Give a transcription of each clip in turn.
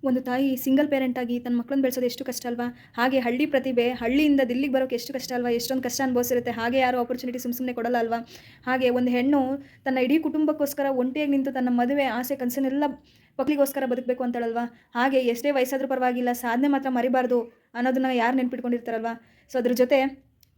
ಒಂದು ತಾಯಿ ಸಿಂಗಲ್ ಪೇರೆಂಟಾಗಿ ತನ್ನ ಮಕ್ಕಳನ್ನ ಬೆಳೆಸೋದು ಎಷ್ಟು ಕಷ್ಟ ಅಲ್ವಾ? ಹಾಗೆ ಹಳ್ಳಿ ಪ್ರತಿಭೆ ಹಳ್ಳಿಯಿಂದ ದಿಲ್ಲಿಗೆ ಬರೋಕ್ಕೆ ಎಷ್ಟು ಕಷ್ಟ ಅಲ್ವಾ? ಎಷ್ಟೊಂದು ಕಷ್ಟ ಅನುಭವಿಸಿರುತ್ತೆ. ಹಾಗೆ ಯಾರು ಆಪರ್ಚುನಿಟಿ ಸುಮ್ಮನೆ ಕೊಡಲ್ಲ ಅಲ್ವಾ? ಹಾಗೆ ಒಂದು ಹೆಣ್ಣು ತನ್ನ ಇಡೀ ಕುಟುಂಬಕ್ಕೋಸ್ಕರ ಒಂಟಿಯಾಗಿ ನಿಂತು ತನ್ನ ಮದುವೆ ಆಸೆ ಕನಸನ್ನೆಲ್ಲ ಮಕ್ಕಳಿಗೋಸ್ಕರ ಬದುಕಬೇಕು ಅಂತಾಳಲ್ವಾ? ಹಾಗೆ ಎಷ್ಟೇ ವಯಸ್ಸಾದರೂ ಪರವಾಗಿಲ್ಲ, ಸಾಧನೆ ಮಾತ್ರ ಮರಿಬಾರ್ದು ಅನ್ನೋದನ್ನ ಯಾರು ನೆನ್ಪಿಟ್ಕೊಂಡಿರ್ತಾರಲ್ವಾ? ಸೊ ಅದ್ರ ಜೊತೆ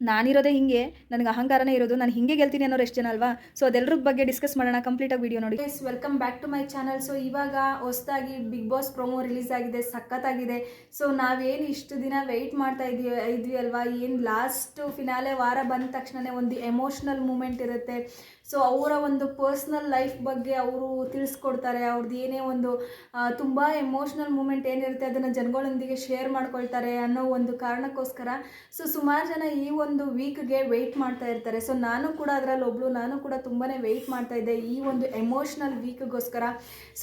ನಾನಿರೋದೇ ಹಿಂಗೆ, ನನಗೆ ಅಹಂಕಾರನೇ ಇರೋದು, ನಾನು ಹಿಂಗೆ ಗೆಲ್ತೀನಿ ಅನ್ನೋರು ಎಷ್ಟು ಜನ ಅಲ್ವಾ? ಸೊ ಅದೆಲ್ಲರ ಬಗ್ಗೆ ಡಿಸ್ಕಸ್ ಮಾಡೋಣ. ಕಂಪ್ಲೀಟಾಗಿ ವಿಡಿಯೋ ನೋಡಿ. Welcome back to my channel. So ಇವಾಗ ಹೊಸದಾಗಿ ಬಿಗ್ ಬಾಸ್ ಪ್ರೊಮೋ ರಿಲೀಸ್ ಆಗಿದೆ, ಸಖತ್ತಾಗಿದೆ. ಸೊ ನಾವೇನು ಇಷ್ಟು ದಿನ ವೆಯ್ಟ್ ಮಾಡ್ತಾ ಇದ್ವಿ ಅಲ್ವಾ? ಏನು ಲಾಸ್ಟ್ ಫಿನಾಲೆ ವಾರ ಬಂದ ತಕ್ಷಣವೇ ಒಂದು ಎಮೋಷ್ನಲ್ ಮೂಮೆಂಟ್ ಇರುತ್ತೆ. ಸೊ ಅವರ ಒಂದು ಪರ್ಸ್ನಲ್ ಲೈಫ್ ಬಗ್ಗೆ ಅವರು ತಿಳಿಸ್ಕೊಡ್ತಾರೆ. ಅವ್ರದ್ದು ಏನೇ ಒಂದು ತುಂಬ ಎಮೋಷ್ನಲ್ ಮೂಮೆಂಟ್ ಏನಿರುತ್ತೆ ಅದನ್ನು ಜನಗಳೊಂದಿಗೆ ಶೇರ್ ಮಾಡ್ಕೊಳ್ತಾರೆ ಅನ್ನೋ ಒಂದು ಕಾರಣಕ್ಕೋಸ್ಕರ ಸೊ ಸುಮಾರು ಜನ ಈ ಒಂದು ವೀಕ್ಗೆ ವೆಯ್ಟ್ ಮಾಡ್ತಾ ಇರ್ತಾರೆ. ಸೊ ನಾನು ಕೂಡ ಅದರಲ್ಲಿ ಒಬ್ಳು, ನಾನು ಕೂಡ ತುಂಬಾ ವೆಯ್ಟ್ ಮಾಡ್ತಾ ಇದ್ದೆ ಈ ಒಂದು ಎಮೋಷ್ನಲ್ ವೀಕ್ಗೋಸ್ಕರ.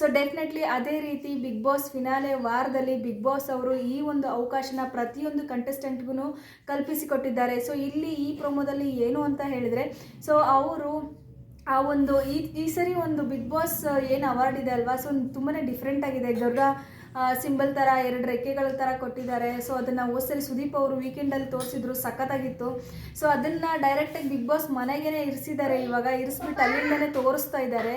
ಸೊ ಡೆಫಿನೆಟ್ಲಿ ಅದೇ ರೀತಿ ಬಿಗ್ ಬಾಸ್ ಫಿನಾಲೆ ವಾರದಲ್ಲಿ ಬಿಗ್ ಬಾಸ್ ಅವರು ಈ ಒಂದು ಅವಕಾಶನ ಪ್ರತಿಯೊಂದು ಕಂಟೆಸ್ಟೆಂಟ್ಗೂ ಕಲ್ಪಿಸಿಕೊಟ್ಟಿದ್ದಾರೆ. ಸೊ ಇಲ್ಲಿ ಈ ಪ್ರೊಮೋದಲ್ಲಿ ಏನು ಅಂತ ಹೇಳಿದರೆ, ಸೊ ಅವರು ಆ ಒಂದು ಈ ಸರಿ ಒಂದು ಬಿಗ್ ಬಾಸ್ ಏನು ಅವಾರ್ಡ್ ಇದೆ ಅಲ್ವಾ? ಸೊ ತುಂಬಾ ಡಿಫ್ರೆಂಟ್ ಆಗಿದೆ. ಗರುಡ ಸಿಂಬಲ್ ಥರ 2 ರೆಕ್ಕೆಗಳ ಥರ ಕೊಟ್ಟಿದ್ದಾರೆ. ಸೊ ಅದನ್ನು ಹೋದ್ಸರಿ ಸುದೀಪ್ ಅವರು ವೀಕೆಂಡಲ್ಲಿ ತೋರಿಸಿದ್ರು, ಸಖತ್ತಾಗಿತ್ತು. ಸೊ ಅದನ್ನು ಡೈರೆಕ್ಟಾಗಿ ಬಿಗ್ ಬಾಸ್ ಮನೆಗೇ ಇರಿಸಿದ್ದಾರೆ. ಇವಾಗ ಇರಿಸ್ಬಿಟ್ಟು ಅಲ್ಲಿಂದನೇ ತೋರಿಸ್ತಾ ಇದ್ದಾರೆ.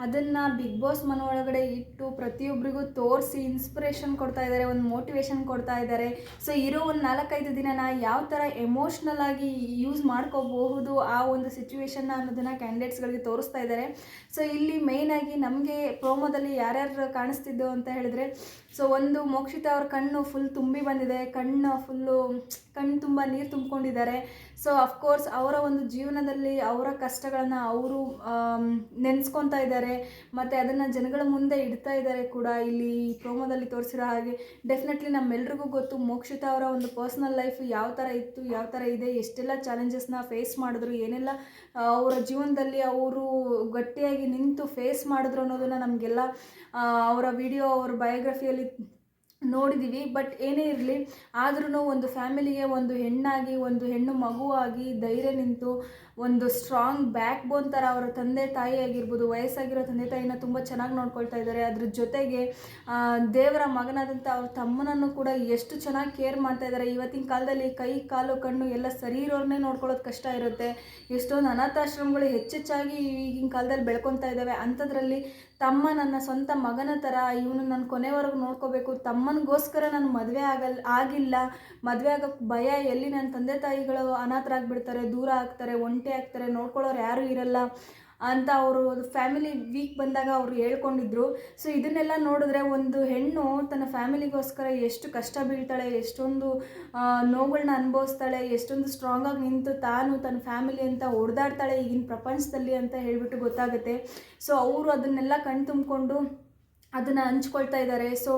ಅದನ್ನು ಬಿಗ್ ಬಾಸ್ ಮನೆ ಒಳಗಡೆ ಇಟ್ಟು ಪ್ರತಿಯೊಬ್ಬರಿಗೂ ತೋರಿಸಿ ಇನ್ಸ್ಪಿರೇಷನ್ ಕೊಡ್ತಾ ಇದ್ದಾರೆ, ಒಂದು ಮೋಟಿವೇಶನ್ ಕೊಡ್ತಾ ಇದ್ದಾರೆ. ಸೊ ಇರೋ ಒಂದು 4-5 ದಿನನ ಯಾವ ಥರ ಎಮೋಷ್ನಲ್ ಆಗಿ ಯೂಸ್ ಮಾಡ್ಕೋಬಹುದು ಆ ಒಂದು ಸಿಚುವೇಶನ್ನ ಅನ್ನೋದನ್ನು ಕ್ಯಾಂಡಿಡೇಟ್ಸ್ಗಳಿಗೆ ತೋರಿಸ್ತಾ ಇದ್ದಾರೆ. ಸೊ ಇಲ್ಲಿ ಮೇಯ್ನಾಗಿ ನಮಗೆ ಪ್ರೋಮೋದಲ್ಲಿ ಯಾರ್ಯಾರು ಕಾಣಿಸ್ತಿದ್ದು ಅಂತ ಹೇಳಿದ್ರೆ, ಸೊ ಒಂದು ಮೋಕ್ಷಿತಾ ಅವ್ರ ಕಣ್ಣು ಫುಲ್ ತುಂಬಿ ಬಂದಿದೆ, ಕಣ್ಣು ತುಂಬ ನೀರು ತುಂಬಿಕೊಂಡಿದ್ದಾರೆ. ಸೊ ಅಫ್ಕೋರ್ಸ್ ಅವರ ಒಂದು ಜೀವನದಲ್ಲಿ ಅವರ ಕಷ್ಟಗಳನ್ನು ಅವರು ನೆನೆಸ್ಕೊತಾ ಇದ್ದಾರೆ ಮತ್ತು ಅದನ್ನು ಜನಗಳ ಮುಂದೆ ಇಡ್ತಾ ಇದ್ದಾರೆ ಕೂಡ. ಇಲ್ಲಿ ಪ್ರೋಮೋದಲ್ಲಿ ತೋರಿಸಿರೋ ಹಾಗೆ ಡೆಫಿನೆಟ್ಲಿ ನಮ್ಮೆಲ್ರಿಗೂ ಗೊತ್ತು ಮೋಕ್ಷಿತಾ ಅವರ ಒಂದು ಪರ್ಸ್ನಲ್ ಲೈಫ್ ಯಾವ ಥರ ಇತ್ತು, ಯಾವ ಥರ ಇದೆ, ಎಷ್ಟೆಲ್ಲ ಚಾಲೆಂಜಸ್ನ ಫೇಸ್ ಮಾಡಿದ್ರು, ಏನೆಲ್ಲ ಅವರ ಜೀವನದಲ್ಲಿ ಅವರು ಗಟ್ಟಿಯಾಗಿ ನಿಂತು ಫೇಸ್ ಮಾಡಿದ್ರು ಅನ್ನೋದನ್ನು ನಮಗೆಲ್ಲ ಅವರ ವಿಡಿಯೋ, ಅವರ ಬಯೋಗ್ರಫಿಯಲ್ಲಿ ನೋಡಿದ್ದೀವಿ. ಬಟ್ ಏನೇ ಇರಲಿ, ಆದ್ರೂ ಒಂದು ಫ್ಯಾಮಿಲಿಗೆ ಒಂದು ಹೆಣ್ಣಾಗಿ, ಒಂದು ಹೆಣ್ಣು ಮಗುವಾಗಿ ಧೈರ್ಯ ನಿಂತು ಒಂದು ಸ್ಟ್ರಾಂಗ್ ಬ್ಯಾಕ್ ಬೋನ್ ಥರ ಅವರ ತಂದೆ ತಾಯಿ ಆಗಿರ್ಬೋದು, ವಯಸ್ಸಾಗಿರೋ ತಂದೆ ತಾಯಿನ ತುಂಬ ಚೆನ್ನಾಗಿ ನೋಡ್ಕೊಳ್ತಾ ಇದ್ದಾರೆ. ಅದ್ರ ಜೊತೆಗೆ ದೇವರ ಮಗನಾದಂಥ ಅವ್ರ ತಮ್ಮನನ್ನು ಕೂಡ ಎಷ್ಟು ಚೆನ್ನಾಗಿ ಕೇರ್ ಮಾಡ್ತಾ ಇದ್ದಾರೆ. ಇವತ್ತಿನ ಕಾಲದಲ್ಲಿ ಕೈ ಕಾಲು ಕಣ್ಣು ಎಲ್ಲ ಸರಿ ಇರೋರನ್ನೇ ನೋಡ್ಕೊಳ್ಳೋದು ಕಷ್ಟ ಇರುತ್ತೆ. ಎಷ್ಟೊಂದು ಅನಾಥಾಶ್ರಮಗಳು ಹೆಚ್ಚೆಚ್ಚಾಗಿ ಈಗಿನ ಕಾಲದಲ್ಲಿ ಬೆಳ್ಕೊತಾ ಇದ್ದಾವೆ. ಅಂಥದ್ರಲ್ಲಿ ತಮ್ಮ ನನ್ನ ಸ್ವಂತ ಮಗನ ಥರ ಇವನು ನನ್ನ ಕೊನೆವರೆಗೂ ನೋಡ್ಕೋಬೇಕು, ತಮ್ಮನಿಗೋಸ್ಕರ ನಾನು ಮದುವೆ ಆಗಿಲ್ಲ, ಮದುವೆ ಆಗೋಕ್ಕೆ ಭಯ, ಎಲ್ಲಿ ನನ್ನ ತಂದೆ ತಾಯಿಗಳು ಅನಾಥರಾಗಿಬಿಡ್ತಾರೆ, ದೂರ ಆಗ್ತಾರೆ, ಒಂಟಿ ಆಗ್ತಾರೆ, ನೋಡ್ಕೊಳ್ಳೋರು ಯಾರೂ ಇರಲ್ಲ ಅಂತ ಅವರು ಫ್ಯಾಮಿಲಿ ವೀಕ್ ಬಂದಾಗ ಅವರು ಹೇಳ್ಕೊಂಡಿದ್ರು. ಸೊ ಇದನ್ನೆಲ್ಲ ನೋಡಿದ್ರೆ ಒಂದು ಹೆಣ್ಣು ತನ್ನ ಫ್ಯಾಮಿಲಿಗೋಸ್ಕರ ಎಷ್ಟು ಕಷ್ಟ ಬೀಳ್ತಾಳೆ, ಎಷ್ಟೊಂದು ನೋವುಗಳನ್ನ ಅನುಭವಿಸ್ತಾಳೆ, ಎಷ್ಟೊಂದು ಸ್ಟ್ರಾಂಗಾಗಿ ನಿಂತು ತಾನು ತನ್ನ ಫ್ಯಾಮಿಲಿ ಅಂತ ಹೊಡೆದಾಡ್ತಾಳೆ ಈಗಿನ ಪ್ರಪಂಚದಲ್ಲಿ ಅಂತ ಹೇಳಿಬಿಟ್ಟು ಗೊತ್ತಾಗುತ್ತೆ. ಸೊ ಅವರು ಅದನ್ನೆಲ್ಲ ಕಣ್ ತುಂಬಿಕೊಂಡು ಅದನ್ನು ಹಂಚ್ಕೊಳ್ತಾ ಇದ್ದಾರೆ. ಸೊ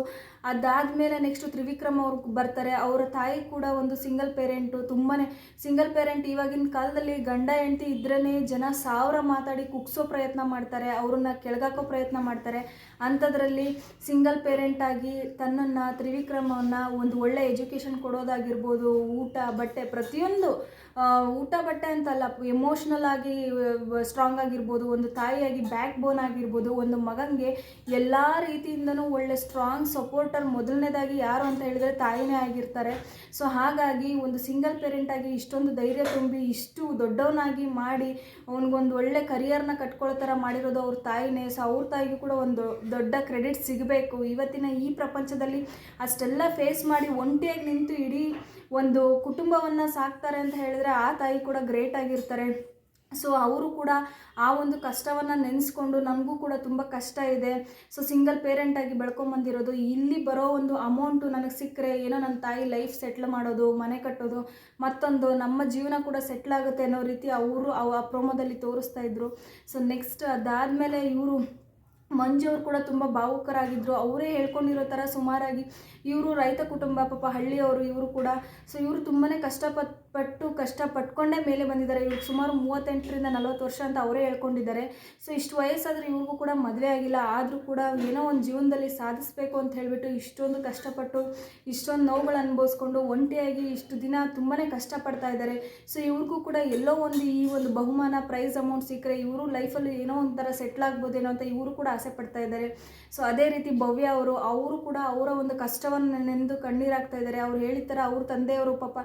ಅದಾದಮೇಲೆ ನೆಕ್ಸ್ಟು ತ್ರಿವಿಕ್ರಮ್ ಅವ್ರು ಬರ್ತಾರೆ. ಅವರ ತಾಯಿ ಕೂಡ ಒಂದು ಸಿಂಗಲ್ ಪೇರೆಂಟು, ತುಂಬಾ ಸಿಂಗಲ್ ಪೇರೆಂಟ್. ಇವಾಗಿನ ಕಾಲದಲ್ಲಿ ಗಂಡ ಹೆಂಡತಿ ಇದ್ರೇ ಜನ 1000 ಮಾತಾಡಿ ಕುಗ್ಸೋ ಪ್ರಯತ್ನ ಮಾಡ್ತಾರೆ, ಅವ್ರನ್ನ ಕೆಳಗಾಕೋ ಪ್ರಯತ್ನ ಮಾಡ್ತಾರೆ. ಅಂಥದ್ರಲ್ಲಿ ಸಿಂಗಲ್ ಪೇರೆಂಟಾಗಿ ತನ್ನನ್ನು, ತ್ರಿವಿಕ್ರಮವನ್ನು ಒಂದು ಒಳ್ಳೆ ಎಜುಕೇಷನ್ ಕೊಡೋದಾಗಿರ್ಬೋದು, ಊಟ ಬಟ್ಟೆ ಪ್ರತಿಯೊಂದು, ಊಟ ಬಟ್ಟೆ ಅಂತಲ್ಲ, ಎಮೋಷ್ನಲ್ ಆಗಿ ಸ್ಟ್ರಾಂಗ್ ಆಗಿರ್ಬೋದು, ಒಂದು ತಾಯಿಯಾಗಿ ಬ್ಯಾಕ್ ಬೋನ್ ಆಗಿರ್ಬೋದು, ಒಂದು ಮಗನಿಗೆ ಎಲ್ಲ ರೀತಿಯಿಂದನೂ ಒಳ್ಳೆ ಸ್ಟ್ರಾಂಗ್ ಸಪೋರ್ಟರ್ ಮೊದಲನೇದಾಗಿ ಯಾರು ಅಂತ ಹೇಳಿದ್ರೆ ತಾಯಿನೇ ಆಗಿರ್ತಾರೆ. ಸೊ ಹಾಗಾಗಿ ಒಂದು ಸಿಂಗಲ್ ಪೇರೆಂಟಾಗಿ ಇಷ್ಟೊಂದು ಧೈರ್ಯ ತುಂಬಿ ಇಷ್ಟು ದೊಡ್ಡವನಾಗಿ ಮಾಡಿ ಅವನಿಗೊಂದು ಒಳ್ಳೆ ಕರಿಯರ್ನ ಕಟ್ಕೊಳ್ಳೋ ಥರ ಮಾಡಿರೋದು ಅವ್ರ ತಾಯಿನೇ. ಸೊ ಅವ್ರ ತಾಯಿಗೂ ಕೂಡ ಒಂದು ದೊಡ್ಡ ಕ್ರೆಡಿಟ್ ಸಿಗಬೇಕು. ಇವತ್ತಿನ ಈ ಪ್ರಪಂಚದಲ್ಲಿ ಅಷ್ಟೆಲ್ಲ ಫೇಸ್ ಮಾಡಿ ಒಂಟಿಯಾಗಿ ನಿಂತು ಇಡೀ ಒಂದು ಕುಟುಂಬವನ್ನು ಸಾಕ್ತಾರೆ ಅಂತ ಹೇಳಿದ್ರೆ ಆ ತಾಯಿ ಕೂಡ ಗ್ರೇಟ್ ಆಗಿರ್ತಾರೆ. ಸೊ ಅವರು ಕೂಡ ಆ ಒಂದು ಕಷ್ಟವನ್ನು ನೆನೆಸ್ಕೊಂಡು ನಮಗೂ ಕೂಡ ತುಂಬ ಕಷ್ಟ ಇದೆ, ಸೊ ಸಿಂಗಲ್ ಪೇರೆಂಟಾಗಿ ಬೆಳ್ಕೊಂಬಂದಿರೋದು, ಇಲ್ಲಿ ಬರೋ ಒಂದು ಅಮೌಂಟು ನನಗೆ ಸಿಕ್ಕರೆ ಏನೋ ನನ್ನ ತಾಯಿ ಲೈಫ್ ಸೆಟ್ಲ್ ಮಾಡೋದು, ಮನೆ ಕಟ್ಟೋದು, ಮತ್ತೊಂದು ನಮ್ಮ ಜೀವನ ಕೂಡ ಸೆಟ್ಲ್ ಆಗುತ್ತೆ ಅನ್ನೋ ರೀತಿ ಅವರು ಆ ಪ್ರೋಮೋದಲ್ಲಿ ತೋರಿಸ್ತಾ ಇದ್ರು. ಸೊ ನೆಕ್ಸ್ಟ್ ಅದಾದಮೇಲೆ ಇವರು ಮಂಜು ಅವರು ಕೂಡ ತುಂಬ ಭಾವುಕರಾಗಿದ್ದರು. ಅವರೇ ಹೇಳ್ಕೊಂಡಿರೋ ಥರ ಸುಮಾರಾಗಿ ಇವರು ರೈತ ಕುಟುಂಬ, ಪಾಪ ಹಳ್ಳಿಯವರು ಇವರು ಕೂಡ. ಸೊ ಇವರು ತುಂಬಾ ಪಟ್ಟು ಕಷ್ಟಪಟ್ಕೊಂಡೇ ಮೇಲೆ ಬಂದಿದ್ದಾರೆ. ಇವ್ರಿಗೆ ಸುಮಾರು 38ರಿಂದ 40 ವರ್ಷ ಅಂತ ಅವರೇ ಹೇಳ್ಕೊಂಡಿದ್ದಾರೆ. ಸೊ ಇಷ್ಟು ವಯಸ್ಸಾದರೂ ಇವ್ರಿಗೂ ಕೂಡ ಮದುವೆ ಆಗಿಲ್ಲ. ಆದರೂ ಕೂಡ ಏನೋ ಒಂದು ಜೀವನದಲ್ಲಿ ಸಾಧಿಸಬೇಕು ಅಂತ ಹೇಳಿಬಿಟ್ಟು ಇಷ್ಟೊಂದು ಕಷ್ಟಪಟ್ಟು ಇಷ್ಟೊಂದು ನೋವುಗಳು ಅನುಭವಿಸ್ಕೊಂಡು ಒಂಟಿಯಾಗಿ ಇಷ್ಟು ದಿನ ತುಂಬಾ ಕಷ್ಟಪಡ್ತಾ ಇದ್ದಾರೆ. ಸೊ ಇವ್ರಿಗೂ ಕೂಡ ಎಲ್ಲೋ ಒಂದು ಈ ಒಂದು ಬಹುಮಾನ ಪ್ರೈಸ್ ಅಮೌಂಟ್ ಸಿಕ್ಕರೆ ಇವರು ಲೈಫಲ್ಲಿ ಏನೋ ಒಂಥರ ಸೆಟ್ಲ್ ಆಗ್ಬೋದೇನೋ ಅಂತ ಇವರು ಕೂಡ ಆಸೆ ಪಡ್ತಾ ಇದ್ದಾರೆ. ಸೊ ಅದೇ ರೀತಿ ಭವ್ಯ ಅವರು ಕೂಡ ಅವರ ಒಂದು ಕಷ್ಟವನ್ನು ನೆಂದು ಕಣ್ಣೀರಾಗ್ತಾ ಇದ್ದಾರೆ. ಅವ್ರು ಹೇಳಿದ ಅವ್ರ ತಂದೆಯವರು ಪಾಪ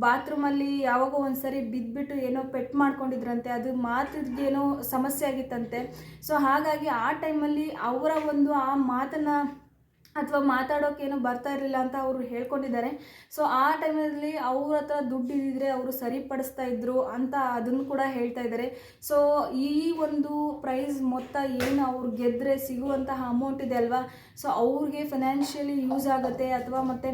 ಬಾತ್ರೂಮಲ್ಲಿ ಯಾವಾಗೋ ಒಂದು ಸರಿ ಬಿದ್ದುಬಿಟ್ಟು ಏನೋ ಪೆಟ್ ಮಾಡ್ಕೊಂಡಿದ್ರಂತೆ. ಅದು ಮಾತಿಗೇನೋ ಸಮಸ್ಯೆ ಆಗಿತ್ತಂತೆ. ಸೊ ಹಾಗಾಗಿ ಆ ಟೈಮಲ್ಲಿ ಅವರ ಒಂದು ಆ ಮಾತನ್ನು ಅಥವಾ ಮಾತಾಡೋಕ್ಕೇನೋ ಬರ್ತಾ ಇರಲಿಲ್ಲ ಅಂತ ಅವರು ಹೇಳ್ಕೊಂಡಿದ್ದಾರೆ. ಸೊ ಆ ಟೈಮಲ್ಲಿ ಅವ್ರ ಹತ್ರ ದುಡ್ಡು ಇದ್ದಿದ್ರೆ ಅವರು ಸರಿಪಡಿಸ್ತಾ ಇದ್ರು ಅಂತ ಅದನ್ನು ಕೂಡ ಹೇಳ್ತಾ ಇದ್ದಾರೆ. ಸೊ ಈ ಒಂದು ಪ್ರೈಸ್ ಮೊತ್ತ ಏನು ಅವ್ರು ಗೆದ್ದರೆ ಸಿಗುವಂತಹ ಅಮೌಂಟ್ ಇದೆ ಅಲ್ವಾ, ಸೊ ಅವ್ರಿಗೆ ಫೈನಾನ್ಷಿಯಲಿ ಯೂಸ್ ಆಗುತ್ತೆ ಅಥವಾ ಮತ್ತು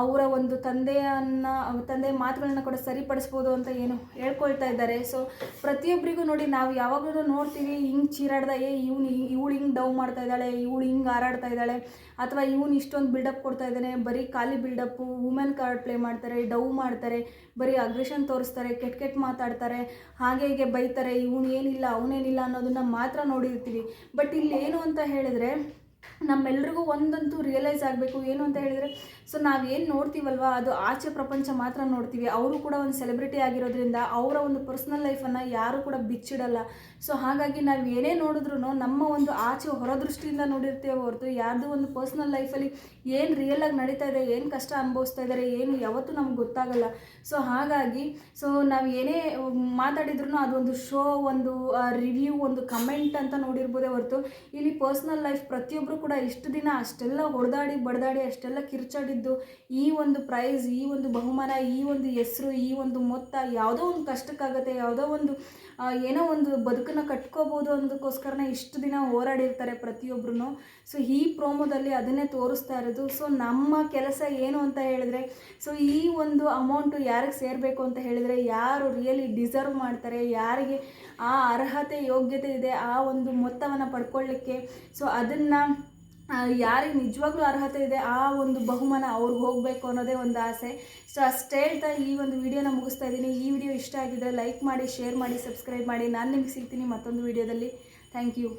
ಅವರ ಒಂದು ತಂದೆಯ ಮಾತುಗಳನ್ನ ಕೂಡ ಸರಿಪಡಿಸ್ಬೋದು ಅಂತ ಏನು ಹೇಳ್ಕೊಳ್ತಾ ಇದ್ದಾರೆ. ಸೊ ಪ್ರತಿಯೊಬ್ಬರಿಗೂ ನೋಡಿ, ನಾವು ಯಾವಾಗಲೂ ನೋಡ್ತೀವಿ ಹಿಂಗೆ ಚೀರಾಡ್ದ ಇವಳು ಹಿಂಗೆ ಡವ್ ಮಾಡ್ತಾ ಇದ್ದಾಳೆ, ಇವಳು ಹಿಂಗೆ ಹಾರಾಡ್ತಾ ಇದ್ದಾಳೆ, ಅಥವಾ ಇವನು ಇಷ್ಟೊಂದು ಬಿಲ್ಡಪ್ ಕೊಡ್ತಾ ಇದ್ದಾನೆ, ಬರೀ ಖಾಲಿ ಬಿಲ್ಡಪ್ಪು, ವುಮೆನ್ ಕಾರ್ಡ್ ಪ್ಲೇ ಮಾಡ್ತಾರೆ, ಡವ್ ಮಾಡ್ತಾರೆ, ಬರೀ ಅಗ್ರೆಷನ್ ತೋರಿಸ್ತಾರೆ, ಕೆಟ್ಟ ಮಾತಾಡ್ತಾರೆ, ಹಾಗೆ ಹೀಗೆ ಬೈತಾರೆ, ಇವನು ಏನಿಲ್ಲ ಅವನೇನಿಲ್ಲ ಅನ್ನೋದನ್ನು ಮಾತ್ರ ನೋಡಿರ್ತೀವಿ. ಬಟ್ ಇಲ್ಲಿ ಏನು ಅಂತ ಹೇಳಿದ್ರೆ ನಮ್ಮೆಲ್ರಿಗೂ ಒಂದಂತೂ ರಿಯಲೈಸ್ ಆಗಬೇಕು. ಏನು ಅಂತ ಹೇಳಿದರೆ, ಸೊ ನಾವೇನು ನೋಡ್ತೀವಲ್ವ ಅದು ಆಚೆ ಪ್ರಪಂಚ ಮಾತ್ರ ನೋಡ್ತೀವಿ. ಅವರು ಕೂಡ ಒಂದು ಸೆಲೆಬ್ರಿಟಿ ಆಗಿರೋದ್ರಿಂದ ಅವರ ಒಂದು ಪರ್ಸ್ನಲ್ ಲೈಫನ್ನು ಯಾರೂ ಕೂಡ ಬಿಚ್ಚಿಡಲ್ಲ. ಸೊ ಹಾಗಾಗಿ ನಾವು ಏನೇ ನೋಡಿದ್ರೂ ನಮ್ಮ ಒಂದು ಆಚೆ ಹೊರದೃಷ್ಟಿಯಿಂದ ನೋಡಿರ್ತೀವಿ ಹೊರತು ಯಾರ್ದು ಒಂದು ಪರ್ಸ್ನಲ್ ಲೈಫಲ್ಲಿ ಏನು ರಿಯಲಾಗಿ ನಡೀತಾ ಇದೆ, ಏನು ಕಷ್ಟ ಅನುಭವಿಸ್ತಾ ಇದ್ದಾರೆ, ಏನು ಯಾವತ್ತೂ ನಮ್ಗೆ ಗೊತ್ತಾಗಲ್ಲ. ಸೊ ಹಾಗಾಗಿ ನಾವು ಏನೇ ಮಾತಾಡಿದ್ರೂ ಅದೊಂದು ಶೋ, ಒಂದು ರಿವ್ಯೂ, ಒಂದು ಕಮೆಂಟ್ ಅಂತ ನೋಡಿರ್ಬೋದೇ ಹೊರತು ಇಲ್ಲಿ ಪರ್ಸ್ನಲ್ ಲೈಫ್ ಪ್ರತಿಯೊಬ್ಬರು ಕೂಡ ಇಷ್ಟು ದಿನ ಅಷ್ಟೆಲ್ಲ ಹೊಡೆದಾಡಿ ಬಡ್ದಾಡಿ ಅಷ್ಟೆಲ್ಲ ಕಿರ್ಚಾಡಿದ್ದು ಈ ಒಂದು ಪ್ರೈಸ್, ಈ ಒಂದು ಬಹುಮಾನ, ಈ ಒಂದು ಹೆಸರು, ಈ ಒಂದು ಮೊತ್ತ ಯಾವುದೋ ಒಂದು ಕಷ್ಟಕ್ಕಾಗತ್ತೆ, ಯಾವುದೋ ಒಂದು ಏನೋ ಒಂದು ಬದುಕನ್ನು ಕಟ್ಕೋಬೋದು ಅನ್ನೋದಕ್ಕೋಸ್ಕರನೇ ಇಷ್ಟು ದಿನ ಹೋರಾಡಿರ್ತಾರೆ ಪ್ರತಿಯೊಬ್ಬರೂ. ಸೊ ಈ ಪ್ರೋಮೋದಲ್ಲಿ ಅದನ್ನೇ ತೋರಿಸ್ತಾ ಇರೋದು. ಸೊ ನಮ್ಮ ಕೆಲಸ ಏನು ಅಂತ ಹೇಳಿದ್ರೆ, ಸೊ ಈ ಒಂದು ಅಮೌಂಟು ಯಾರಿಗೆ ಸೇರಬೇಕು ಅಂತ ಹೇಳಿದರೆ, ಯಾರು ರಿಯಲಿ ಡಿಸರ್ವ್ ಮಾಡ್ತಾರೆ, ಯಾರಿಗೆ ಆ ಅರ್ಹತೆ ಯೋಗ್ಯತೆ ಇದೆ ಆ ಒಂದು ಮೊತ್ತವನ್ನು ಪಡ್ಕೊಳ್ಳಿಕ್ಕೆ, ಸೊ ಅದನ್ನು ಯಾರಿಗೆ ನಿಜವಾಗ್ಲೂ ಅರ್ಹತೆ ಇದೆ ಆ ಒಂದು ಬಹುಮಾನ ಅವ್ರಿಗೆ ಹೋಗಬೇಕು ಅನ್ನೋದೇ ಒಂದು ಆಸೆ. ಸೊ ಅಷ್ಟೇ ಹೇಳ್ತಾ ಈ ಒಂದು ವಿಡಿಯೋನ ಮುಗಿಸ್ತಾ ಇದ್ದೀನಿ. ಈ ವಿಡಿಯೋ ಇಷ್ಟ ಆಗಿದ್ದರೆ ಲೈಕ್ ಮಾಡಿ, ಶೇರ್ ಮಾಡಿ, ಸಬ್ಸ್ಕ್ರೈಬ್ ಮಾಡಿ. ನಾನು ನಿಮಗೆ ಸಿಗ್ತೀನಿ ಮತ್ತೊಂದು ವಿಡಿಯೋದಲ್ಲಿ. Thank you.